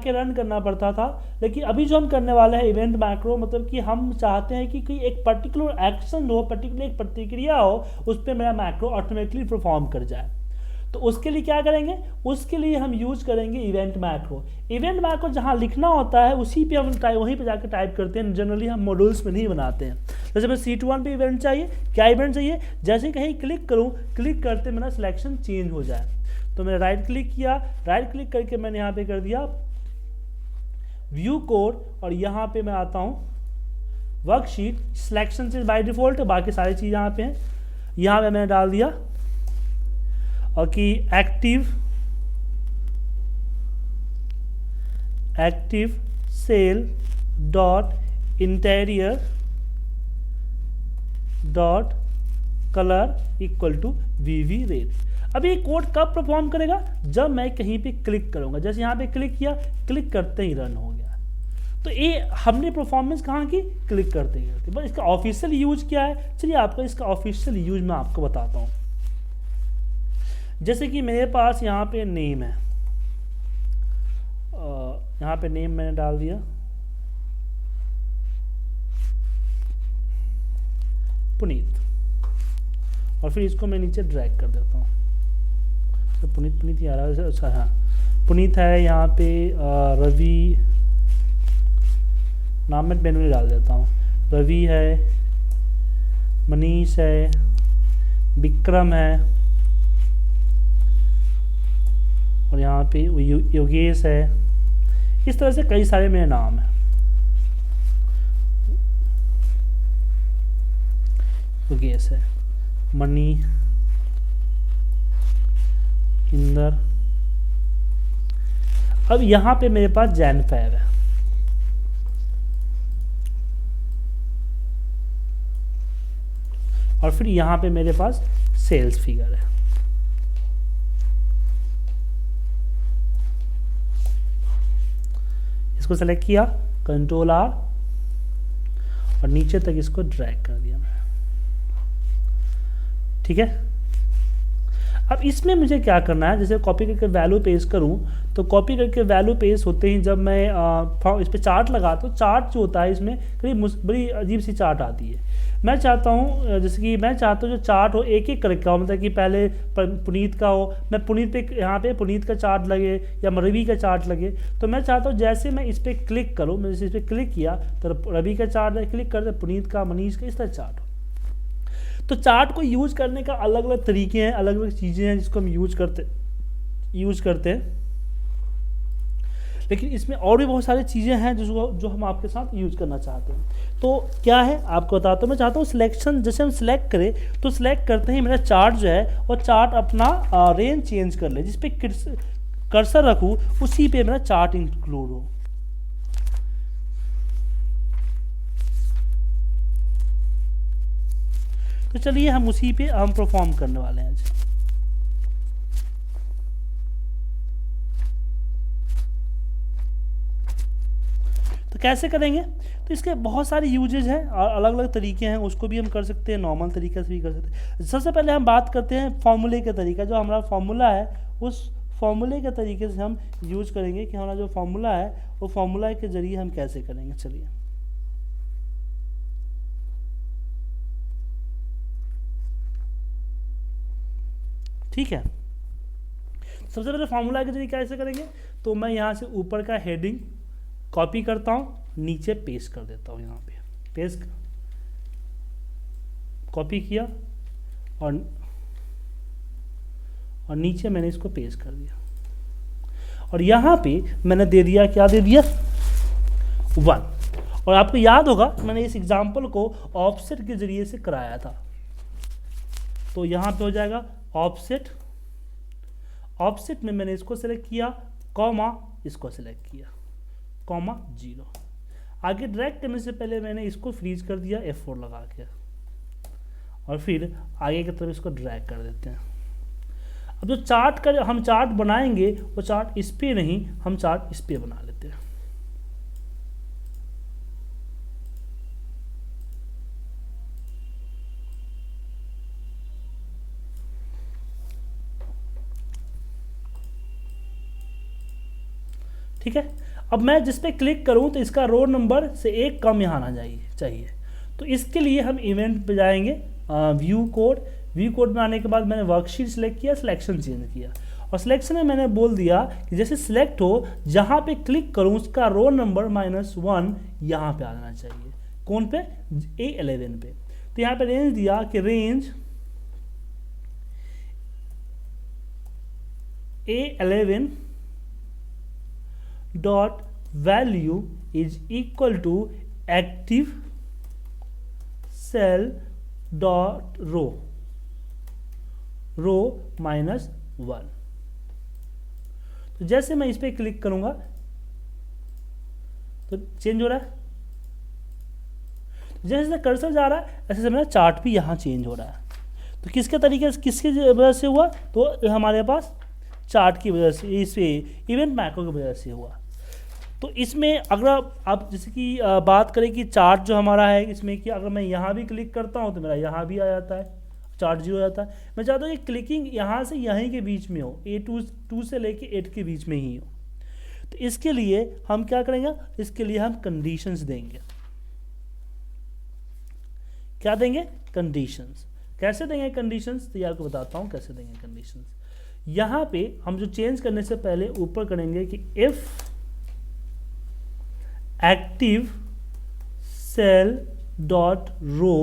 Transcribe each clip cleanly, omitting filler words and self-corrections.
के रन करना पड़ता था। लेकिन अभी जो हम करने वाले हैं इवेंट मैक्रो, मतलब कि हम चाहते हैं कि कोई एक पर्टिकुलर एक्शन हो, पर्टिकुलर एक प्रतिक्रिया हो, उस पर मेरा मैक्रो ऑटोमेटिकली परफॉर्म कर जाए। तो उसके लिए क्या करेंगे, उसके लिए हम यूज करेंगे इवेंट मैक्रो। इवेंट मैक्रो जहाँ लिखना होता है उसी पे हम वहीं पे जाकर टाइप करते हैं। जनरली हम मॉड्यूल्स में नहीं बनाते हैं। जैसे मैं C21 पे इवेंट चाहिए, क्या इवेंट चाहिए, जैसे कहीं क्लिक करूँ, क्लिक करते मेरा सिलेक्शन चेंज हो जाए। तो मैंने राइट क्लिक किया, राइट क्लिक करके मैंने यहाँ पे कर दिया व्यू कोड, और यहाँ पे मैं आता हूँ वर्कशीट। सिलेक्शन से बाय डिफॉल्ट बाकी सारी चीज़ यहाँ पे हैं। यहाँ पे मैंने डाल दिया और कि active cell dot interior dot colour equal to VV red. अब ये कोड कब परफॉर्म करेगा, जब मैं कहीं पे क्लिक करूंगा। जैसे यहाँ पे क्लिक किया, क्लिक करते ही रन हो गया। तो ये हमने परफॉर्मेंस कहाँ की, क्लिक करते ही करते। बस इसका ऑफिशियल यूज क्या है, चलिए आपको इसका ऑफिशियल यूज मैं आपको बताता हूँ। जैसे कि मेरे पास यहाँ पे नेम है, यहाँ पे नेम मैंने डाल दिया पुनीत, और फिर इसको मैं नीचे ड्रैग कर देता हूँ। तो पुनीत ही आ रहा है। अच्छा हाँ, पुनीत है यहाँ पे। रवि नाम मैं मैनुअली डाल देता हूँ। रवि है, मनीष है, विक्रम है, और यहाँ पे योगेश है। इस तरह से कई सारे मेरे नाम हैं। योगेश है, मनी, इंदर। अब यहाँ पे मेरे पास जैन5 है। और फिर यहाँ पे मेरे पास सेल्स फिगर है। इसको सेलेक्ट किया, Ctrl R, और नीचे तक इसको ड्रैग कर दिया मैंने। ठीक है। अब इसमें मुझे क्या करना है, जैसे कॉपी करके वैल्यू पेस्ट करूं, तो कॉपी करके वैल्यू पेस्ट होते ही जब मैं इस पर चार्ट लगाता हूँ, चार्ट जो होता है इसमें करीब बड़ी अजीब सी चार्ट आती है। मैं चाहता हूँ, जैसे कि मैं चाहता हूँ जो चार्ट हो एक एक करके हो, मतलब कि पहले पुनीत का हो, मैं पुनीत पे यहाँ पे पुनीत का चार्ट लगे या रवि का चार्ट लगे। तो मैं चाहता हूँ जैसे मैं इस पर क्लिक करूँ, मैं जैसे इस पर क्लिक किया तो रवि का चार्ट क्लिक करते, पुनीत का, मनीष का, इस तरह चार्ट हो। तो चार्ट को यूज करने का अलग अलग तरीके हैं, अलग अलग चीज़ें हैं जिसको हम यूज करते हैं। लेकिन इसमें और भी बहुत सारी चीज़ें हैं जो हम आपके साथ यूज करना चाहते हैं। तो क्या है आपको बताता हूँ। मैं चाहता हूँ सिलेक्शन, जैसे हम सिलेक्ट करें तो सिलेक्ट करते ही मेरा चार्ट जो है वो चार्ट अपना रेंज चेंज कर ले। जिस पे कर्सर रखूँ उसी पे मेरा चार्ट इंक्लूड हो। तो चलिए हम उसी पे हम परफॉर्म करने वाले हैं आज। तो कैसे करेंगे, तो इसके बहुत सारे यूजेज हैं और अलग अलग तरीके हैं। उसको भी हम कर सकते हैं, नॉर्मल तरीके से भी कर सकते हैं। सबसे पहले हम बात करते हैं फॉर्मूले के तरीका। जो हमारा फॉर्मूला है उस फॉर्मूले के तरीके से हम यूज करेंगे कि हमारा जो फॉर्मूला है वो फॉर्मूला के जरिए हम कैसे करेंगे। चलिए ठीक है। सबसे पहले फॉर्मूला के जरिए कैसे करेंगे, तो मैं यहाँ से ऊपर का हेडिंग कॉपी करता हूँ, नीचे पेस्ट कर देता हूँ। यहाँ पे पेस्ट कॉपी किया और नीचे मैंने इसको पेस्ट कर दिया, और यहाँ पे मैंने दे दिया, क्या दे दिया, 1। और आपको याद होगा मैंने इस एग्जाम्पल को ऑफसेट के जरिए से कराया था। तो यहाँ पे हो जाएगा ऑफसेट। ऑफसेट में मैंने इसको सेलेक्ट किया, कॉमा इसको सेलेक्ट किया, कॉमा 0। आगे ड्रैग करने से पहले मैंने इसको फ्रीज कर दिया F4 लगा के, और फिर आगे की तरफ इसको ड्रैग कर देते हैं। अब जो चार्ट का हम चार्ट बनाएंगे वो चार्ट इस पे नहीं, हम चार्ट इस पे बना लेते हैं। ठीक है। अब मैं जिस पे क्लिक करूं तो इसका रो नंबर से एक कम यहाँ आना चाहिए। तो इसके लिए हम इवेंट पे जाएंगे, व्यू कोड में आने के बाद मैंने वर्कशीट सेलेक्ट किया, सिलेक्शन चेंज किया, और सिलेक्शन में मैंने बोल दिया कि जैसे सिलेक्ट हो जहाँ पे क्लिक करूँ उसका रो नंबर -1 यहाँ पे आना चाहिए। कौन पे? A11 पे। तो यहाँ पे रेंज दिया कि range A11 dot value is equal to active cell dot row -1। तो जैसे मैं इस पर क्लिक करूंगा तो चेंज हो रहा है, जैसे जैसे कर्सर जा रहा है ऐसे मेरा चार्ट भी यहाँ चेंज हो रहा है। तो किसके तरीके से, किसकी वजह से हुआ? तो हमारे पास चार्ट की वजह से, इस इवेंट मैक्रो की वजह से हुआ। तो इसमें अगर आप जैसे कि बात करें कि चार्ट जो हमारा है इसमें कि अगर मैं यहाँ भी क्लिक करता हूँ तो मेरा यहाँ भी आ जाता है, चार्ट 0 हो जाता है। मैं चाहता हूँ कि क्लिकिंग यहाँ से यहीं के बीच में हो, A2 से लेके 8 के बीच में ही हो। तो इसके लिए हम क्या करेंगे? इसके लिए हम कंडीशंस देंगे। क्या देंगे? कंडीशंस। कैसे देंगे कंडीशंस? तो ये आपको बताता हूँ कैसे देंगे कंडीशंस। यहाँ पे हम जो चेंज करने से पहले ऊपर करेंगे कि if active cell dot row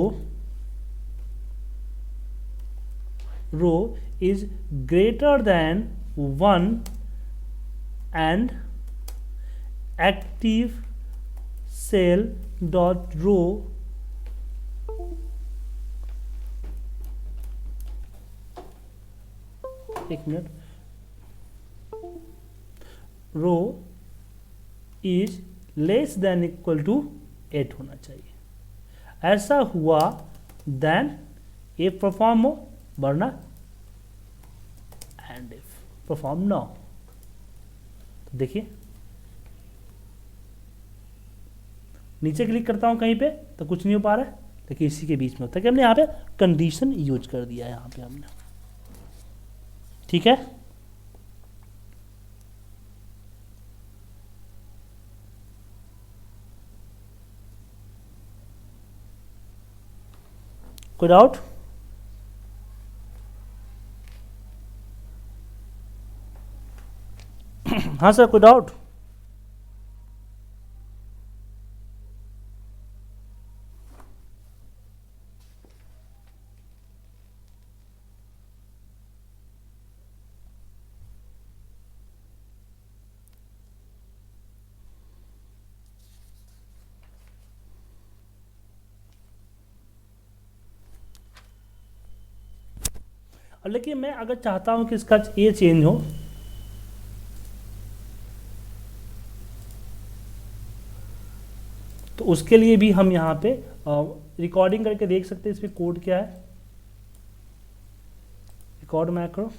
is greater than 1 and active cell dot row एक मिनट, row is less than equal to 8 होना चाहिए। ऐसा हुआ देन इफ परफॉर्म हो, वरना एंड इफ परफॉर्म ना हो। तो देखिए नीचे क्लिक करता हूं कहीं पे तो कुछ नहीं हो पा रहा है, लेकिन इसी के बीच में होता है कि हमने यहाँ पे कंडीशन यूज कर दिया है यहाँ पे हमने। ठीक है, कोई डाउट? हाँ सर, कोई डाउट? लेकिन मैं अगर चाहता हूं कि इसका ये चेंज हो, तो उसके लिए भी हम यहाँ पे रिकॉर्डिंग करके देख सकते हैं इसमें कोड क्या है। रिकॉर्ड मैक्रो,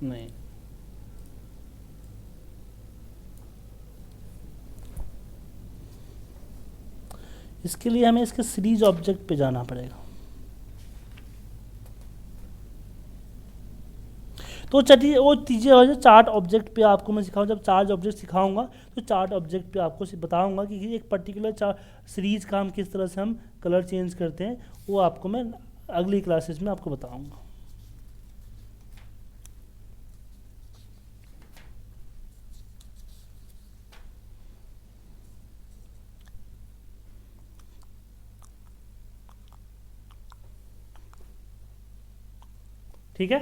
नहीं इसके लिए हमें इसके सीरीज ऑब्जेक्ट पे जाना पड़ेगा। तो चलिए वो चीज़ें हो जाए चार्ट ऑब्जेक्ट पे आपको मैं सिखाऊँ, जब चार्ट ऑब्जेक्ट सिखाऊंगा तो चार्ट ऑब्जेक्ट पे आपको बताऊंगा कि एक पर्टिकुलर सीरीज का हम किस तरह से हम कलर चेंज करते हैं, वो आपको मैं अगली क्लासेस में आपको बताऊंगा। ठीक है,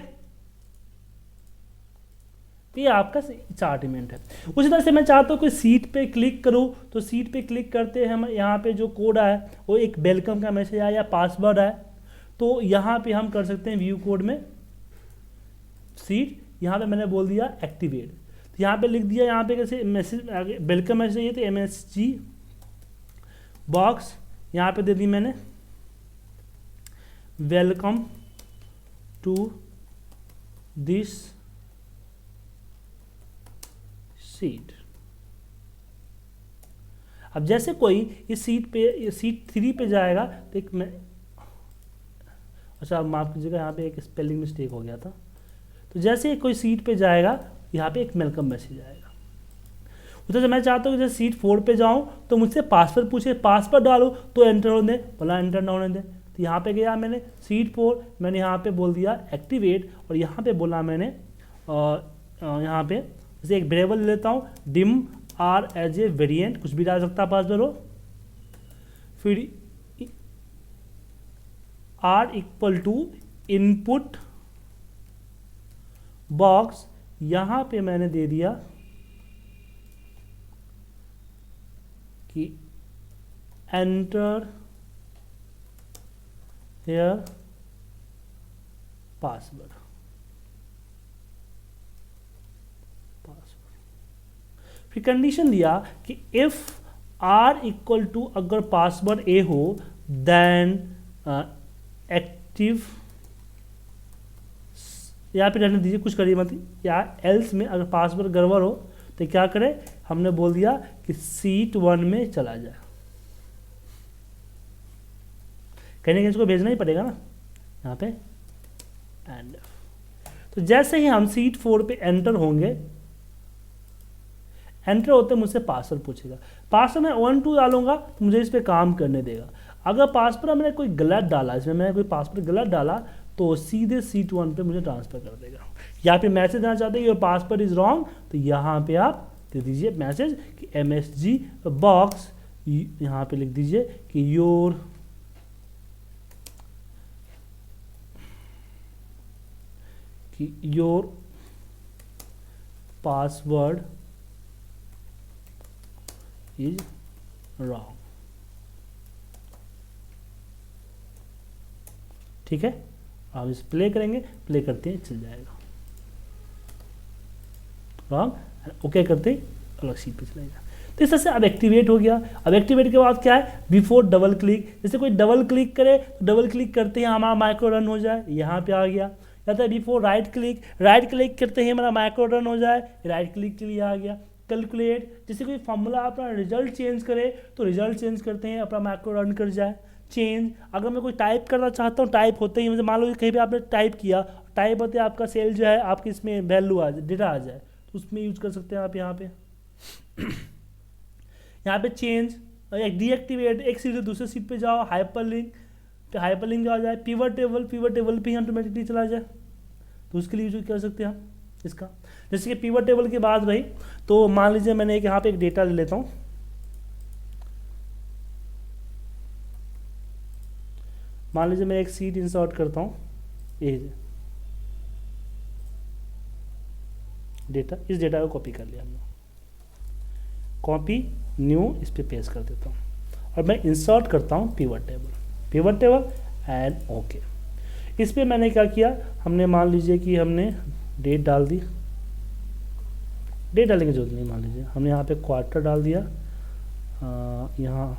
तो ये आपका चार्ट इवेंट है। उसी तरह से मैं चाहता हूँ कोई सीट पे क्लिक करूँ, तो सीट पे क्लिक करते हैं हम यहाँ पे जो कोड आया वो एक वेलकम का मैसेज आया या पासवर्ड है, तो यहाँ पे हम कर सकते हैं व्यू कोड में सीट, यहाँ पे मैंने बोल दिया एक्टिवेट, तो यहाँ पे लिख दिया, यहाँ पे कैसे मैसेज वेलकम मैसेज चाहिए तो MSG बॉक्स यहाँ पे दे दी मैंने वेलकम टू दिस सीट। अब जैसे कोई इस सीट 3 पे जाएगा तो एक मैं, अच्छा माफ कीजिएगा, यहाँ पे एक स्पेलिंग मिस्टेक हो गया था। तो जैसे कोई सीट पे जाएगा यहाँ पे एक वेलकम मैसेज आएगा। उधर से मैं चाहता हूँ कि जैसे सीट 4 पे जाऊँ तो मुझसे पासवर्ड पूछे, पासवर्ड डालो तो एंटर होने दे, बोला एंटर ना होने दे। तो यहाँ पे गया मैंने सीट 4, मैंने यहाँ पे बोल दिया एक्टिवेट, और यहाँ पे बोला मैंने यहाँ पे जैसे एक वेरिएबल ले लेता हूँ dim R as a variant, कुछ भी डाल सकता पासवर्ड हो, फिर R equal to input box, यहाँ पे मैंने दे दिया कि एंटर हेयर पासवर्ड। फिर कंडीशन दिया कि इफ आर इक्वल टू अगर पासवर्ड ए हो देन एक्टिव, यहाँ पे रहने दीजिए, कुछ करिए मत, या एल्स में अगर पासवर्ड गड़बड़ हो तो क्या करें, हमने बोल दिया कि सीट 1 में चला जाए। कहने के इसको भेजना ही पड़ेगा ना यहाँ पे एंड। तो जैसे ही हम सीट 4 पे एंटर होंगे, एंटर होते मुझसे पासवर्ड पूछेगा, पासवर्ड मैं 1 2 डालूंगा तो मुझे इस पर काम करने देगा। अगर पासवर्ड मैंने कोई गलत डाला, इसमें मैंने कोई पासवर्ड गलत डाला तो सीधे सीट 1 पे मुझे ट्रांसफर कर देगा। या फिर मैसेज देना चाहते हैं योर पासवर्ड इज रॉन्ग, तो यहाँ पे आप दे दीजिए मैसेज कि MSG बॉक्स, यहाँ पे लिख दीजिए कि योर पासवर्ड इज रॉन्ग। ठीक है, आप इसे प्ले करेंगे, प्ले करते हैं चल जाएगा, रॉन्ग ओके करते ही अलग सीट पे चलेगा। तो इस तरह से अब एक्टिवेट हो गया। अब एक्टिवेट के बाद क्या है, बिफोर डबल क्लिक, जैसे कोई डबल क्लिक करे तो डबल क्लिक करते ही हमारा माइक्रो रन हो जाए, यहाँ पे आ गया। या तो बिफोर राइट क्लिक करते ही हमारा माइक्रो रन हो जाए, राइट क्लिक के लिए आ गया। कैलकुलेट, जैसे कोई फॉर्मूला अपना रिजल्ट चेंज करे तो रिजल्ट चेंज करते हैं अपना माइक्रो रन कर जाए। चेंज, अगर मैं कोई टाइप करना चाहता हूँ, टाइप होते ही मुझे मान लो कहीं पे आपने टाइप किया, टाइप होते आपका सेल जो है आपके इसमें वैल्यू आ जाए, डेटा आ जाए, तो उसमें यूज कर सकते हैं आप यहाँ पे। यहाँ पे चेंज, डीएक्टिवेट, एक सीट से दूसरे सीट पे जाओ, हाइपरलिंक आ जाए, पिवट टेबल पे ही ऑटोमेटिकली चला जाए, तो उसके लिए यूज कर सकते हैं हम इसका। जैसे कि पिवट टेबल की बात भाई, तो मान लीजिए मैंने यहाँ पे एक डेटा ले लेता हूँ, मान लीजिए मैं एक सीट इंसर्ट करता हूँ, ये डेटा, इस डेटा को कॉपी कर लिया हमने, कॉपी न्यू, इस पे पेस्ट कर देता हूँ और मैं इंसर्ट करता हूँ पिवट टेबल एंड ओके। इस पे मैंने क्या किया, हमने मान लीजिए कि हमने डेट डाल दी, डेट डालने की जरूरत नहीं, मान लीजिए हमने यहाँ पे क्वार्टर डाल दिया, यहाँ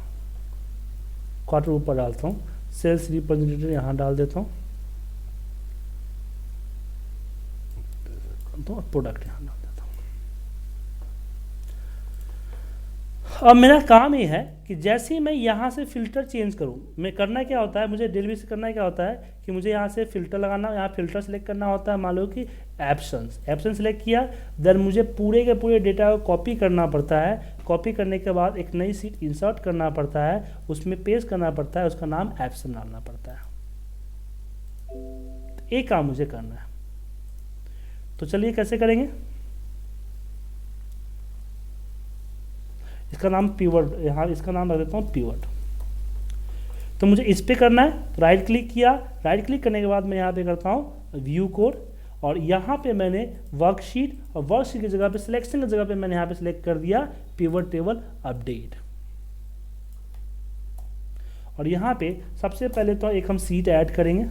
क्वार्टर ऊपर डालता हूँ, सेल्स रिप्रेजेंटेटिव यहाँ डाल देता हूँ, तो प्रोडक्ट यहाँ डाल देता हूँ। अब मेरा काम ये है कि जैसे ही मैं यहाँ से फिल्टर चेंज करूँ, मैं करना क्या होता है, मुझे डेली से करना क्या होता है कि मुझे यहाँ से फिल्टर लगाना, यहाँ फिल्टर सेलेक्ट करना होता है, मान लो कि एप्शन सेलेक्ट किया, देन मुझे पूरे के पूरे डेटा को कॉपी करना पड़ता है, कॉपी करने के बाद एक नई सीट इंसर्ट करना पड़ता है, उसमें पेस्ट करना पड़ता है, उसका नाम एप्शन डालना पड़ता है। तो एक काम मुझे करना है, तो चलिए कैसे करेंगे, इसका नाम पिवट, यहाँ इसका नाम रख देता हूँ पिवट। तो मुझे इस पे करना है, तो राइट क्लिक किया, राइट क्लिक करने के बाद मैं यहाँ पे करता हूँ व्यू कोड, और यहाँ पे मैंने वर्कशीट, और वर्कशीट की जगह पे सिलेक्शन की जगह पे मैंने यहाँ पे सिलेक्ट कर दिया पिवट टेबल अपडेट। और यहाँ पे सबसे पहले तो एक हम सीट ऐड करेंगे,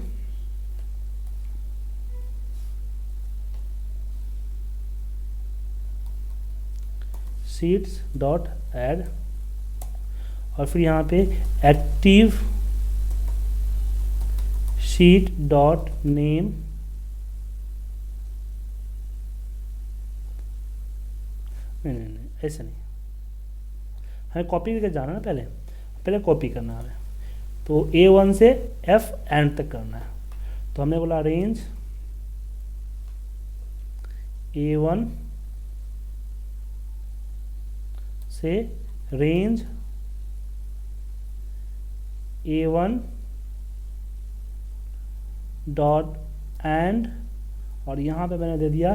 सीट्स डॉट ऐड, और फिर यहाँ पे एक्टिव शीट डॉट नहीं नहीं नहीं, ऐसे नहीं, हमें कॉपी करके जाना है ना, पहले पहले कॉपी करना है हमें। तो A1 से F एंड तक करना है। तो हमने बोला रेंज A1 से रेंज A1 डॉट एंड, और यहाँ पे मैंने दे दिया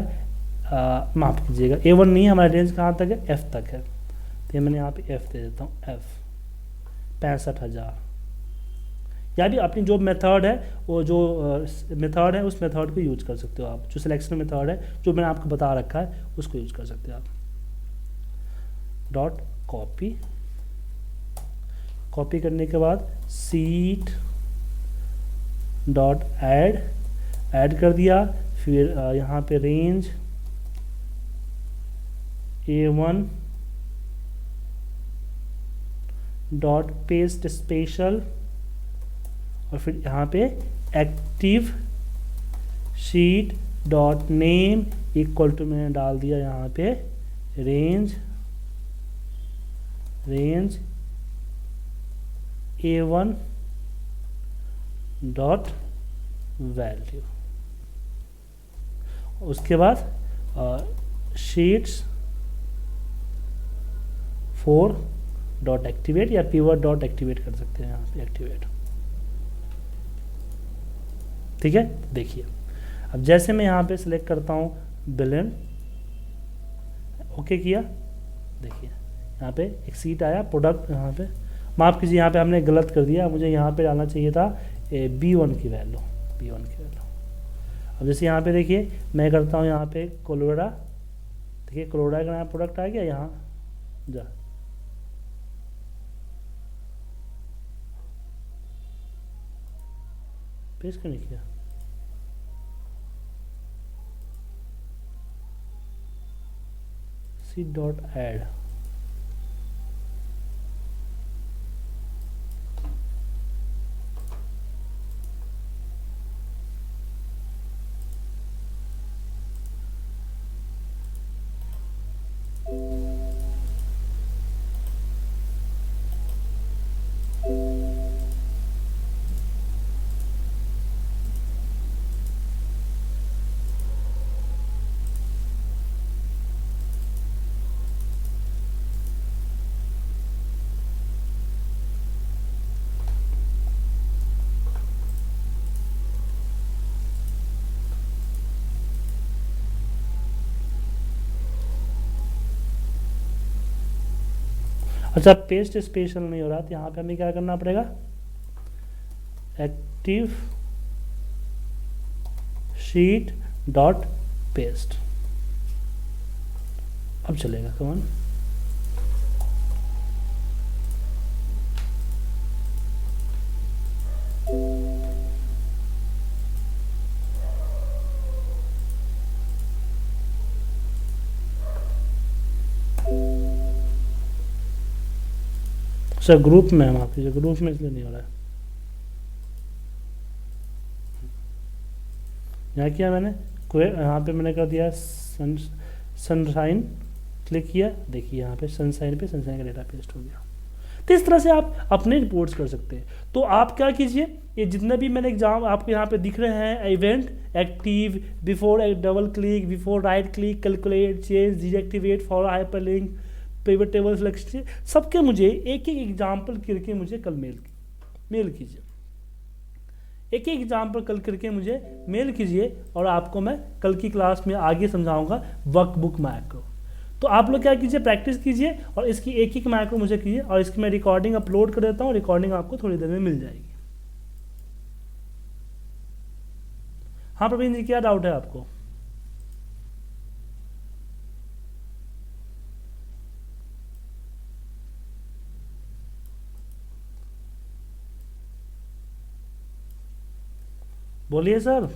माफ़ कीजिएगा, A1 नहीं, हमारा रेंज कहाँ तक है, F तक है, तो मैंने यहाँ पे F दे देता हूँ, F 65,000। या भी अपनी जो मेथड है, वो जो मेथड है उस मेथड को यूज कर सकते हो आप, जो सिलेक्शन मेथड है जो मैंने आपको बता रखा है उसको यूज कर सकते हो आप। डॉट कॉपी, कॉपी करने के बाद सीट डॉट ऐड कर दिया, फिर यहाँ पे range A1 dot paste special, और फिर यहाँ पे active sheet dot name equal to मैंने डाल दिया यहाँ पे रेंज A1 डॉट वैल्यू। उसके बाद शीट्स 4 डॉट एक्टिवेट, या पीवर्ड डॉट एक्टिवेट कर सकते हैं यहाँ पे, एक्टिवेट। ठीक है, देखिए अब जैसे मैं यहाँ पे सिलेक्ट करता हूँ बिलियन, ओके किया, देखिए यहाँ पे एक सीट आया, प्रोडक्ट यहाँ पे, माफ़ कीजिए यहाँ पे हमने गलत कर दिया, मुझे यहाँ पे डालना चाहिए था B1 की वैल्यू, अब जैसे यहाँ पे देखिए मैं करता हूँ यहाँ पे कोलोरा, देखिए कोलोरा का नया प्रोडक्ट आ गया, यहाँ जा पेस्ट क्यों नहीं किया, सी डॉट ऐड, अच्छा पेस्ट स्पेशल नहीं हो रहा, तो यहाँ पे हमें क्या करना पड़ेगा, एक्टिव शीट डॉट पेस्ट, अब चलेगा कौन, सर ग्रुप में, हम आपकी ग्रुप में इसलिए नहीं हो रहा है, यहाँ किया मैंने, यहाँ पे मैंने कर दिया सनशाइन, क्लिक किया, देखिए यहाँ पे सनशाइन का डेटा पेस्ट हो गया। तो इस तरह से आप अपने रिपोर्ट्स कर सकते हैं। तो आप क्या कीजिए, ये जितने भी मैंने एग्जाम आपको यहाँ पे दिख रहे हैं, event, active, before double click, before right click, calculate, change, deactivate, for hyperlink, pivot table selection, सबके मुझे एक एक एग्जाम्पल करके मुझे कल मेल कीजिए, एक एक एग्जाम्पल कल करके मुझे मेल कीजिए, और आपको मैं कल की क्लास में आगे समझाऊंगा वर्कबुक मैक्रो। तो आप लोग क्या कीजिए, प्रैक्टिस कीजिए, और इसकी एक एक मैक्रो मुझे कीजिए, और इसकी मैं रिकॉर्डिंग अपलोड कर देता हूँ, रिकॉर्डिंग आपको थोड़ी देर में मिल जाएगी। हाँ प्रवीण जी, क्या डाउट है आपको? बोलिए सर।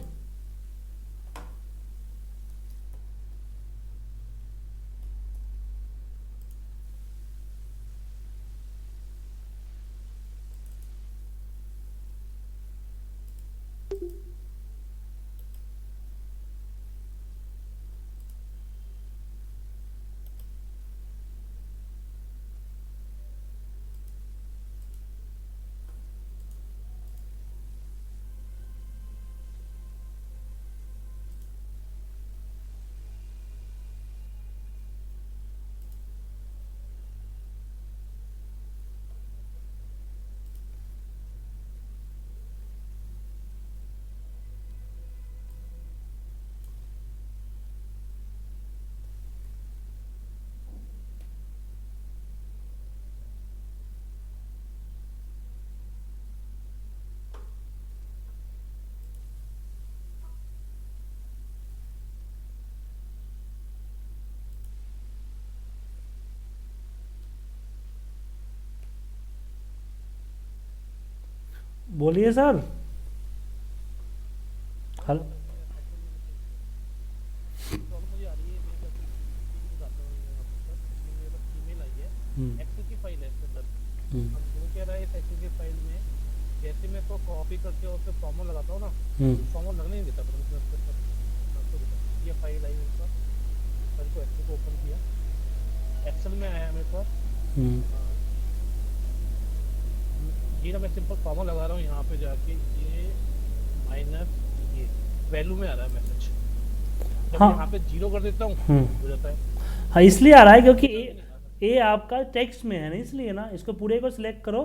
बोलिए सर। हेलो। प्रॉब्लम मुझे आ रही है, मेरे पास बताता हूँ यहाँ पर सर, इसमें मेरे पास ईमेल आई है, हम्म। एक्सेल की फाइल है इसके अंदर। हम्म। अब वो कह रहा है इस एक्सेल की फाइल में जैसे मैं इसको कॉपी करके और फिर फॉर्मूला लगाता हूँ ना, हम्म। फॉर्मूला लगने नहीं देता, मतलब उसमें उसके आपको देखा ये फाइल आई मेरे पास, मैंने को एक्सेल को ओपन किया, एक्सेल में आया मेरे पास। हम्म। हाँ, ये ना मैं सिंपल फॉर्मूला लगा रहा हूँ यहाँ पे जाके, ये माइनस ये वैल्यू में आ रहा है मैसेज, जब हाँ। यहाँ पे जीरो कर देता हूँ हम्म। हो जाता है। हाँ इसलिए आ रहा है क्योंकि एक्सेल में नहीं आ रहा। ए आपका टेक्स्ट में है ना, इसलिए ना, इसको पूरे को सिलेक्ट करो,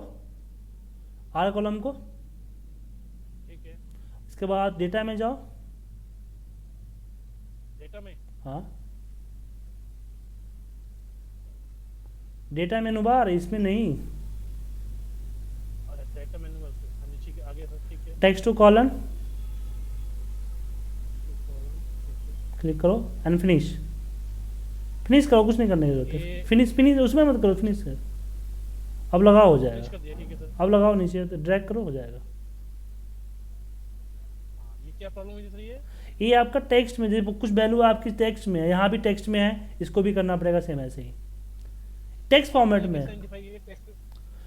आर कॉलम को। ठीक है, इसके बाद डेटा में जाओ। डेटा में, हाँ, डेटा मेनू बार, इसमें नहीं। और डेटा मेनू में से हाँ नीचे के आगे सर, ठीक है, टेक्स्ट टू कॉलन तो कॉलम, ठीक है, क्लिक करो एंड फिनिश। फिनिश करो, कुछ नहीं करने की जरूरत है। ये फिनिश फिनिश उसमें मत करो, फिनिश कर। अब लगाओ, हो फिनिश जाएगा। कर दिया, ठीक है सर। अब लगाओ नीचे, तो ड्रैग करो, हो जाएगा। हाँ ये क्या प्रॉब्लम हुई सर ये? ये आपका टेक्स्ट में, जैसे कुछ वैल्यू आपकी टेक्स्ट में है, यहाँ भी टेक्स्ट में है, इसको भी करना पड़ेगा सेम ऐसे ही, टेक्स्ट फॉर्मेट ये में। कैसे आइडेंटिफाई ये टेक्स्ट,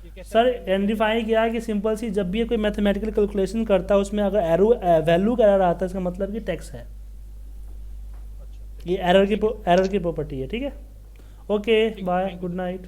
ये कैसे सर आइडेंटिफाई करेगा? आइडेंटिफाई किया है कि सिंपल सी, जब भी ये कोई मैथमेटिकल कैलकुलेशन करता है उसमें अगर एरो वैल्यू का एरर आता है, इसका मतलब कि टेक्स्ट है। अच्छा ये ठीक है, एरर की प्रॉपर्टी है, ठीक है। ओके ठीक है, bye, thank you good sir. Night.